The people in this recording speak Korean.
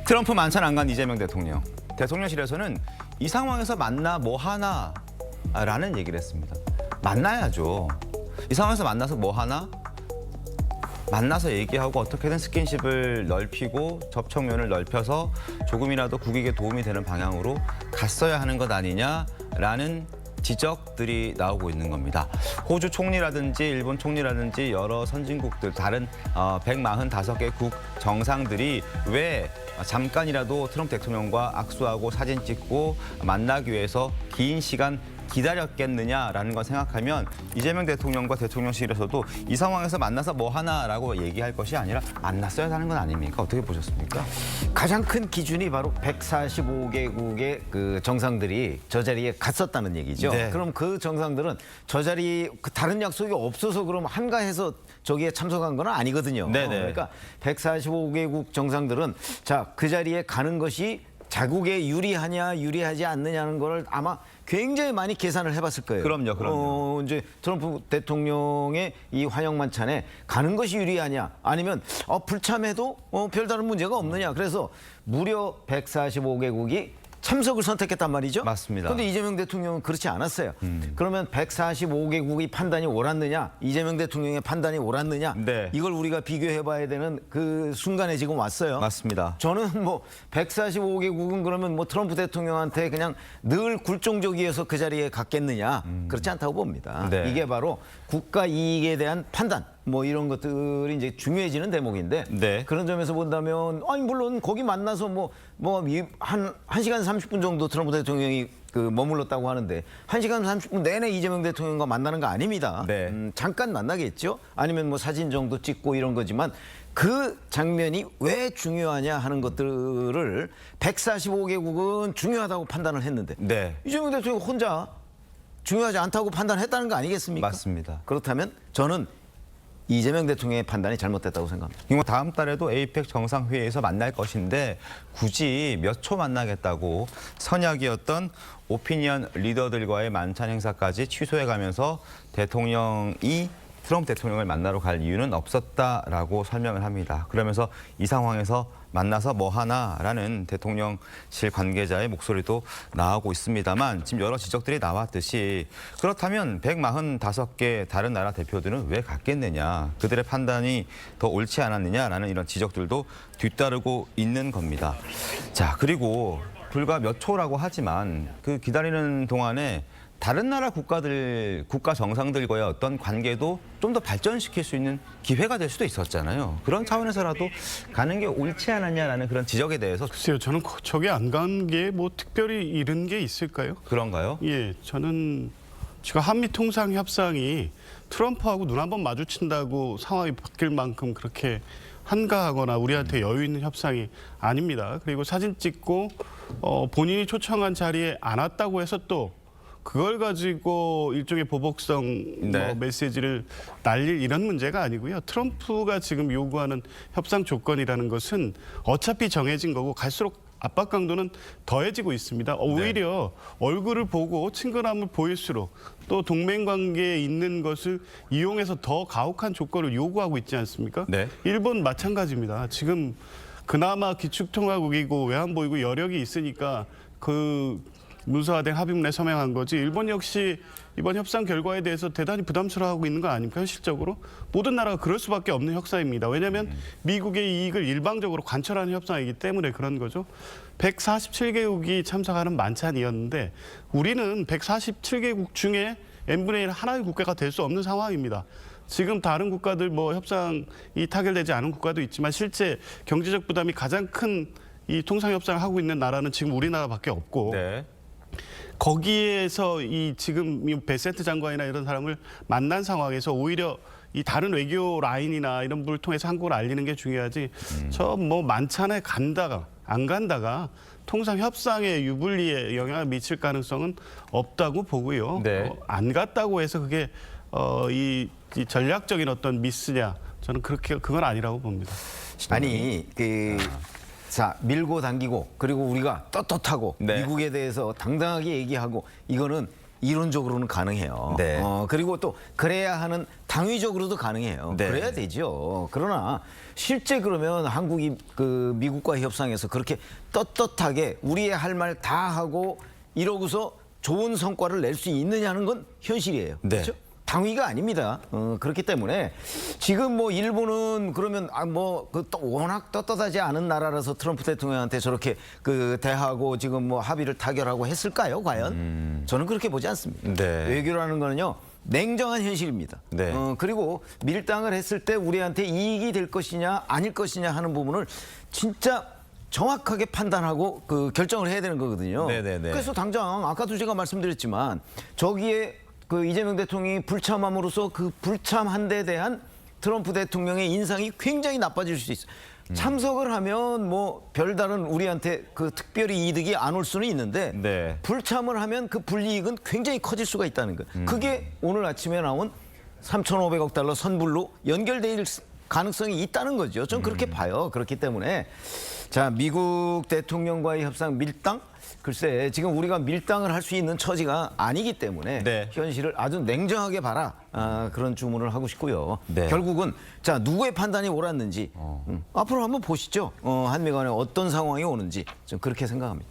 트럼프 만찬 안 간 이재명 대통령. 대통령실에서는 이 상황에서 만나 뭐 하나라는 얘기를 했습니다. 만나야죠. 이 상황에서 만나서 뭐 하나? 만나서 얘기하고 어떻게든 스킨십을 넓히고 접촉면을 넓혀서 조금이라도 국익에 도움이 되는 방향으로 갔어야 하는 것 아니냐라는 지적들이 나오고 있는 겁니다. 호주 총리라든지 일본 총리라든지 여러 선진국들 다른 145개 국 정상들이 왜 잠깐이라도 트럼프 대통령과 악수하고 사진 찍고 만나기 위해서 긴 시간 기다렸겠느냐라는 걸 생각하면 이재명 대통령과 대통령실에서도 이 상황에서 만나서 뭐 하나라고 얘기할 것이 아니라 만났어야 하는 건 아닙니까? 어떻게 보셨습니까? 가장 큰 기준이 바로 145개국의 그 정상들이 저 자리에 갔었다는 얘기죠. 네. 그럼 그 정상들은 저 자리 다른 약속이 없어서 그럼 한가해서 저기에 참석한 건 아니거든요. 네네. 그러니까 145개국 정상들은 자, 그 자리에 가는 것이 자국에 유리하냐 유리하지 않느냐는 걸 아마 굉장히 많이 계산을 해봤을 거예요. 그럼요. 이제 트럼프 대통령의 이 환영 만찬에 가는 것이 유리하냐 아니면 불참해도 별다른 문제가 없느냐. 그래서 무려 145개국이 참석을 선택했단 말이죠. 맞습니다. 그런데 이재명 대통령은 그렇지 않았어요. 그러면 145개국의 판단이 옳았느냐, 이재명 대통령의 판단이 옳았느냐, 네. 이걸 우리가 비교해봐야 되는 그 순간에 지금 왔어요. 맞습니다. 저는 뭐 145개국은 그러면 뭐 트럼프 대통령한테 그냥 늘 굴종적이어서 그 자리에 갔겠느냐, 그렇지 않다고 봅니다. 네. 이게 이게 바로 국가 이익에 대한 판단. 뭐 이런 것들이 이제 중요해지는 대목인데 네. 그런 점에서 본다면 아니 물론 거기 만나서 한 1시간 30분 정도 트럼프 대통령이 그 머물렀다고 하는데 1시간 30분 내내 이재명 대통령과 만나는 거 아닙니다. 네. 잠깐 만나겠죠. 아니면 뭐 사진 정도 찍고 이런 거지만 그 장면이 왜 중요하냐 하는 것들을 145개국은 중요하다고 판단을 했는데 네. 이재명 대통령 혼자 중요하지 않다고 판단했다는 거 아니겠습니까? 맞습니다. 그렇다면 저는 이재명 대통령의 판단이 잘못됐다고 생각합니다. 이거 다음 달에도 에이펙 정상회의에서 만날 것인데 굳이 몇 초 만나겠다고 선약이었던 오피니언 리더들과의 만찬 행사까지 취소해가면서 대통령이 트럼프 대통령을 만나러 갈 이유는 없었다라고 설명을 합니다. 그러면서 이 상황에서 만나서 뭐 하나라는 대통령실 관계자의 목소리도 나오고 있습니다만 지금 여러 지적들이 나왔듯이 그렇다면 145개 다른 나라 대표들은 왜 갔겠느냐, 그들의 판단이 더 옳지 않았느냐라는 이런 지적들도 뒤따르고 있는 겁니다. 자, 그리고 불과 몇 초라고 하지만 그 기다리는 동안에 다른 나라 국가 정상들과의 어떤 관계도 좀 더 발전시킬 수 있는 기회가 될 수도 있었잖아요. 그런 차원에서라도 가는 게 옳지 않았냐라는 그런 지적에 대해서 글쎄요, 저는 저게 안 간 게 뭐 특별히 이른 게 있을까요? 그런가요? 예, 저는 지금 한미 통상 협상이 트럼프하고 눈 한번 마주친다고 상황이 바뀔 만큼 그렇게 한가하거나 우리한테 여유 있는 협상이 아닙니다. 그리고 사진 찍고 본인이 초청한 자리에 안 왔다고 해서 또 그걸 가지고 일종의 보복성 네. 메시지를 날릴 이런 문제가 아니고요. 트럼프가 지금 요구하는 협상 조건이라는 것은 어차피 정해진 거고 갈수록 압박 강도는 더해지고 있습니다. 오히려 얼굴을 보고 친근함을 보일수록 또 동맹 관계에 있는 것을 이용해서 더 가혹한 조건을 요구하고 있지 않습니까? 네. 일본 마찬가지입니다. 지금 그나마 기축통화국이고 외환보이고 여력이 있으니까 그 문서화된 합의문에 서명한 거지 일본 역시 이번 협상 결과에 대해서 대단히 부담스러워하고 있는 거 아닙니까? 현실적으로 모든 나라가 그럴 수밖에 없는 협상입니다. 왜냐하면 미국의 이익을 일방적으로 관철하는 협상이기 때문에 그런 거죠. 147개국이 참석하는 만찬이었는데 우리는 147개국 중에 n분의 1 하나의 국가가 될 수 없는 상황입니다. 지금 다른 국가들 뭐 협상이 타결되지 않은 국가도 있지만 실제 경제적 부담이 가장 큰 이 통상협상을 하고 있는 나라는 지금 우리나라밖에 없고 네. 거기에서 이 지금 이 베세트 장관이나 이런 사람을 만난 상황에서 오히려 이 다른 외교 라인이나 이런 부분을 통해서 한국을 알리는 게 중요하지. 저 뭐 만찬에 간다가 안 간다가 통상 협상의 유불리에 영향을 미칠 가능성은 없다고 보고요. 네. 안 갔다고 해서 그게 이 전략적인 어떤 미스냐? 저는 그건 아니라고 봅니다. 아니 자 밀고 당기고 그리고 우리가 떳떳하고 네. 미국에 대해서 당당하게 얘기하고 이거는 이론적으로는 가능해요. 네. 그리고 또 그래야 하는 당위적으로도 가능해요. 네. 그래야 되죠. 그러나 실제 그러면 한국이 그 미국과 협상에서 그렇게 떳떳하게 우리의 할 말 다 하고 이러고서 좋은 성과를 낼 수 있느냐는 건 현실이에요. 네. 그렇죠? 당위가 아닙니다. 그렇기 때문에 지금 뭐 일본은 그러면 또 워낙 떳떳하지 않은 나라라서 트럼프 대통령한테 저렇게 그 대하고 지금 뭐 합의를 타결하고 했을까요? 과연? 저는 그렇게 보지 않습니다. 네. 외교라는 거는요. 냉정한 현실입니다. 네. 그리고 밀당을 했을 때 우리한테 이익이 될 것이냐 아닐 것이냐 하는 부분을 진짜 정확하게 판단하고 그 결정을 해야 되는 거거든요. 네네네. 그래서 당장 아까도 제가 말씀드렸지만 저기에 그 이재명 대통령이 불참함으로써 그 불참한 데 대한 트럼프 대통령의 인상이 굉장히 나빠질 수 있어요. 참석을 하면 뭐 별다른 우리한테 그 특별히 이득이 안 올 수는 있는데 네. 불참을 하면 그 불이익은 굉장히 커질 수가 있다는 거예요. 그게 오늘 아침에 나온 3,500억 달러 선불로 연결될 가능성이 있다는 거죠. 전 그렇게 봐요. 그렇기 때문에 자 미국 대통령과의 협상 밀당? 글쎄 지금 우리가 밀당을 할 수 있는 처지가 아니기 때문에 네. 현실을 아주 냉정하게 봐라 그런 주문을 하고 싶고요. 네. 결국은 자 누구의 판단이 옳았는지 앞으로 한번 보시죠. 한미 간에 어떤 상황이 오는지 좀 그렇게 생각합니다.